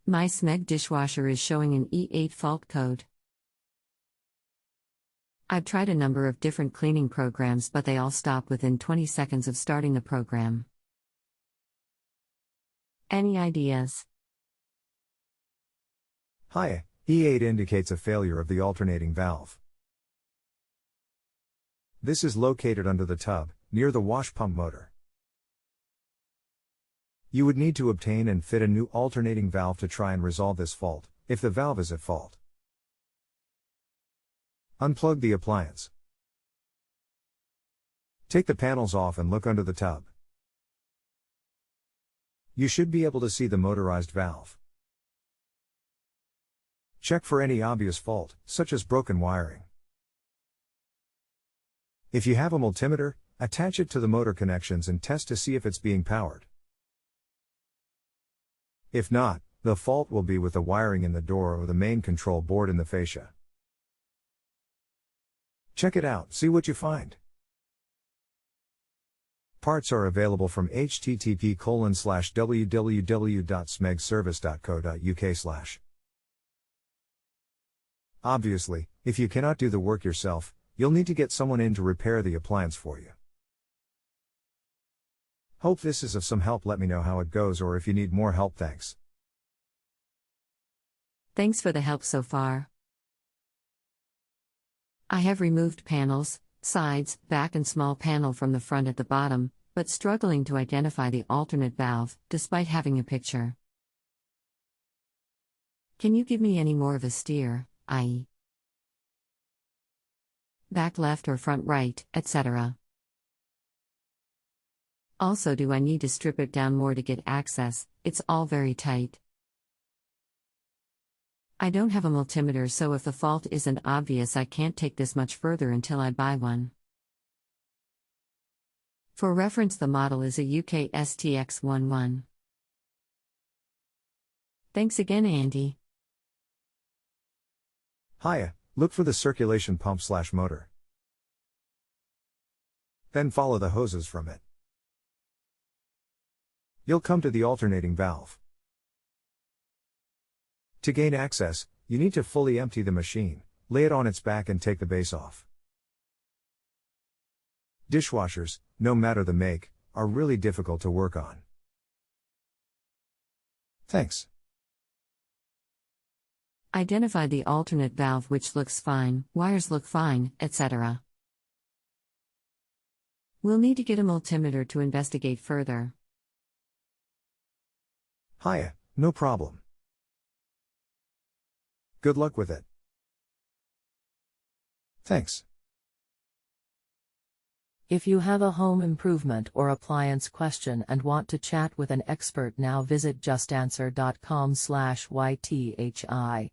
My smeg dishwasher is showing an E8 fault code. I've tried a number of different cleaning programs, but they all stop within 20 seconds of starting the program. Any ideas? Hiya, E8 indicates a failure of the alternating valve. This is located under the tub, near the wash pump motor. You would need to obtain and fit a new alternating valve to try and resolve this fault, if the valve is at fault. Unplug the appliance. Take the panels off and look under the tub. You should be able to see the motorized valve. Check for any obvious fault, such as broken wiring. If you have a multimeter, attach it to the motor connections and test to see if it's being powered. If not, the fault will be with the wiring in the door or the main control board in the fascia. Check it out, see what you find. Parts are available from http://www.smegservice.co.uk/. Obviously, if you cannot do the work yourself, you'll need to get someone in to repair the appliance for you. Hope this is of some help. Let me know how it goes or if you need more help. Thanks. Thanks for the help so far. I have removed panels, sides, back and small panel from the front at the bottom, but struggling to identify the alternate valve, despite having a picture. Can you give me any more of a steer, i.e. back left or front right, etc.? Also, do I need to strip it down more to get access? It's all very tight. I don't have a multimeter, so if the fault isn't obvious, I can't take this much further until I buy one. For reference, the model is a UK STX11. Thanks again, Andy. Hiya, look for the circulation pump/motor. Then follow the hoses from it. You'll come to the alternating valve. To gain access, you need to fully empty the machine, lay it on its back and take the base off. Dishwashers, no matter the make, are really difficult to work on. Thanks. Identify the alternate valve, which looks fine, wires look fine, etc. We'll need to get a multimeter to investigate further. Hiya, no problem. Good luck with it. Thanks. If you have a home improvement or appliance question and want to chat with an expert now, visit justanswer.com/ythi.